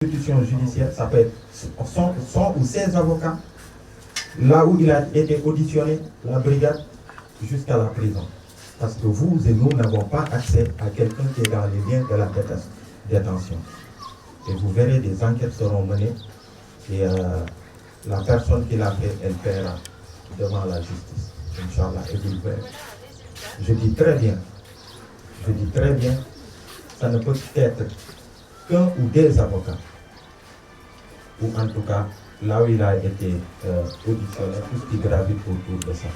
Institution judiciaire, ça peut être son ou ses avocats, là où il a été auditionné, la brigade, jusqu'à la prison. Parce que vous et nous n'avons pas accès à quelqu'un qui est dans les liens de la détention. Et vous verrez, des enquêtes seront menées et la personne qui l'a fait, elle paiera devant la justice. Inch'Allah, et vous le verrez. Je dis très bien, ça ne peut être qu'un ou des avocats, ou en tout cas, là où il a été auditionné, tout ce qui gravite autour de ça.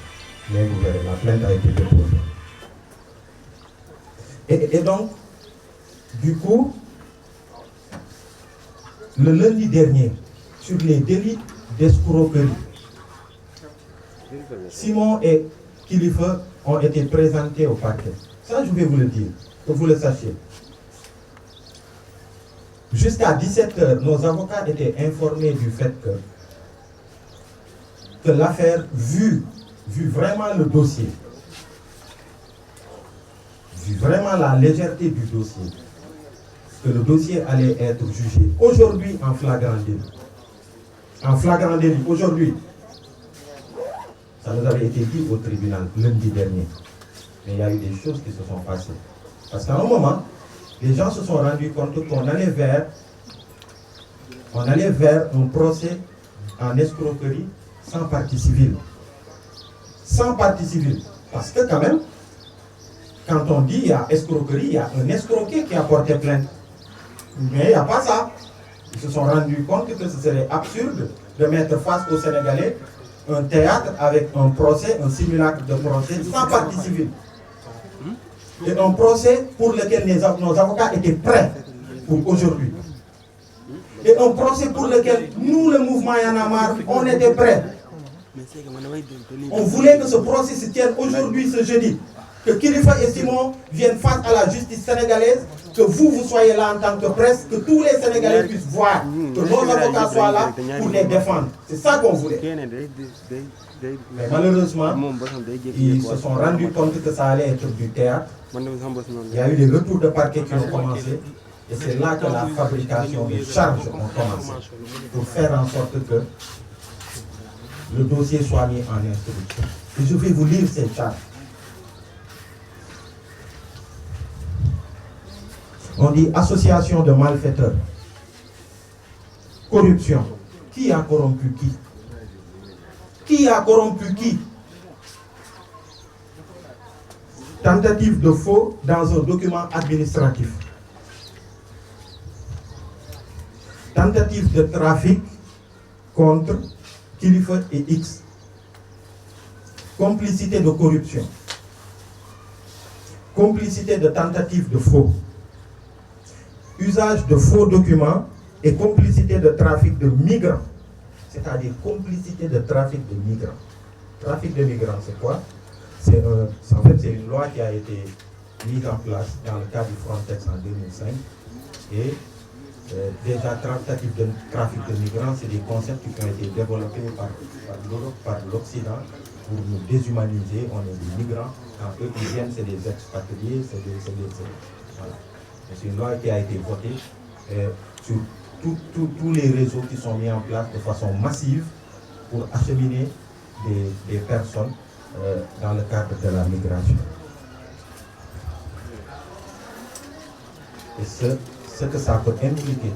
Mais vous verrez, la plainte a été déposée. Et donc, du coup, le lundi dernier, sur les délits d'escroquerie, Simon et Kilifeu ont été présentés au parquet. Ça, je vais vous le dire, que vous le sachiez. Jusqu'à 17h, nos avocats étaient informés du fait que l'affaire, vu vraiment le dossier, vu vraiment la légèreté du dossier, que le dossier allait être jugé aujourd'hui en flagrant délit. En flagrant délit, aujourd'hui. Ça nous avait été dit au tribunal lundi dernier. Mais il y a eu des choses qui se sont passées. Parce qu'à un moment, les gens se sont rendus compte qu'on allait vers un procès en escroquerie sans partie civile. Sans partie civile. Parce que quand même, quand on dit il y a escroquerie, il y a un escroqué qui a porté plainte. Mais il n'y a pas ça. Ils se sont rendus compte que ce serait absurde de mettre face aux Sénégalais un théâtre avec un procès, un simulacre de procès sans partie civile. Et un procès pour lequel nos avocats étaient prêts pour aujourd'hui. Et un procès pour lequel nous, le mouvement Y en a marre, on était prêts. On voulait que ce procès se tienne aujourd'hui, ce jeudi. Que Kilifeu et Simon viennent face à la justice sénégalaise, que vous soyez là en tant que presse, que tous les Sénégalais puissent voir, que nos avocats soient là pour les défendre. C'est ça qu'on voulait. Mais malheureusement, ils se sont rendus compte que ça allait être du théâtre. Il y a eu des retours de parquet qui ont commencé. Et c'est là que la fabrication des charges ont commencé. Pour faire en sorte que le dossier soit mis en instruction. Et je vais vous lire ces charges. On dit association de malfaiteurs, corruption. Qui a corrompu qui? Qui a corrompu qui? Tentative de faux dans un document administratif. Tentative de trafic contre Kilifeu et X. Complicité de corruption. Complicité de tentative de faux. Usage de faux documents et complicité de trafic de migrants. C'est-à-dire complicité de trafic de migrants. Trafic de migrants, c'est quoi? En fait, c'est une loi qui a été mise en place dans le cadre du Frontex en 2005. Et déjà, tentative de trafic de migrants, c'est des concepts qui ont été développés par l'Europe, par l'Occident, pour nous déshumaniser. On est des migrants. Quand eux qui viennent, c'est des expatriés, voilà. C'est une loi qui a été votée sur tous les réseaux qui sont mis en place de façon massive pour acheminer des personnes dans le cadre de la migration. Et ce que ça peut impliquer,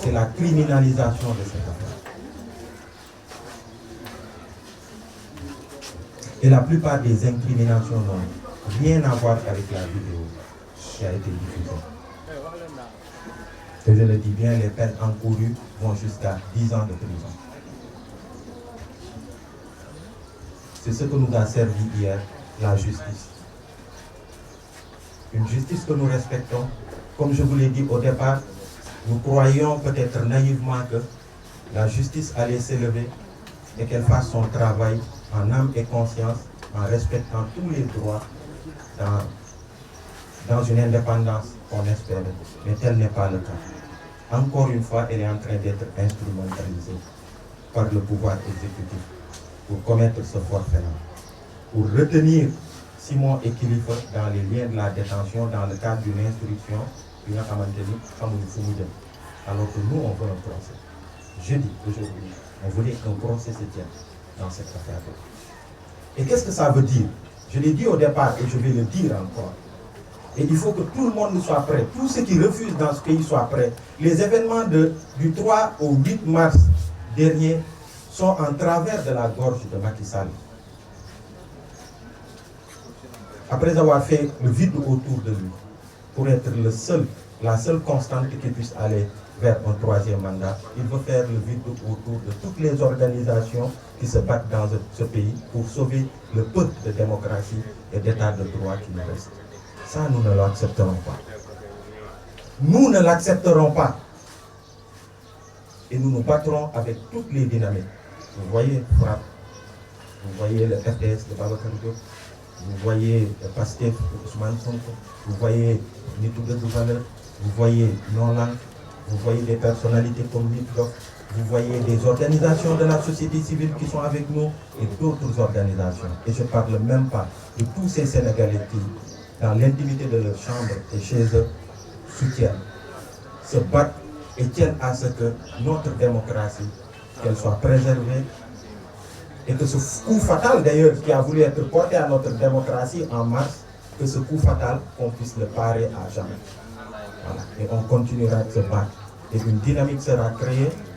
c'est la criminalisation de cette affaire. Et la plupart des incriminations n'ont rien à voir avec la vidéo qui a été diffusée. Et je le dis bien, les peines encourues vont jusqu'à 10 ans de prison. C'est ce que nous a servi hier, la justice. Une justice que nous respectons. Comme je vous l'ai dit au départ, nous croyons peut-être naïvement que la justice allait s'élever et qu'elle fasse son travail en âme et conscience, en respectant tous les droits dans une indépendance qu'on espère. Mais tel n'est pas le cas. Encore une fois, elle est en train d'être instrumentalisée par le pouvoir exécutif pour commettre ce forfait-là, pour retenir Simon et Kilifeu dans les liens de la détention dans le cadre d'une instruction qui n'a pas maintenu comme une fourmi. alors que nous, on veut un procès. Je dis aujourd'hui, on voulait qu'un procès se tienne dans cette affaire-là. Et qu'est-ce que ça veut dire? Je l'ai dit au départ et je vais le dire encore. Et il faut que tout le monde soit prêt. Tous ceux qui refusent dans ce pays soient prêts. Les événements du 3 au 8 mars dernier sont en travers de la gorge de Macky Sall. Après avoir fait le vide autour de lui, pour être la seule constante qui puisse aller vers un troisième mandat, il veut faire le vide autour de toutes les organisations qui se battent dans ce pays pour sauver le peu de démocratie et d'état de droit qui nous reste. Ça, nous ne l'accepterons pas. Nous ne l'accepterons pas. Et nous nous battrons avec toutes les dynamiques. Vous voyez FRAPP, vous voyez le FDS de Babacar Diop, vous voyez le PASTEF de Ousmane Sonko, vous voyez Nitu Dëgg Valeurs, vous voyez Non-Langue, vous voyez des personnalités comme Nitdoff, vous voyez des organisations de la société civile qui sont avec nous et d'autres organisations. Et je ne parle même pas de tous ces Sénégalais qui, dans l'intimité de leur chambre et chez eux, soutiennent, se battent et tiennent à ce que notre démocratie, qu'elle soit préservée, et que ce coup fatal d'ailleurs qui a voulu être porté à notre démocratie en mars, que ce coup fatal, qu'on puisse le parer à jamais. Voilà. Et on continuera de se battre. Et une dynamique sera créée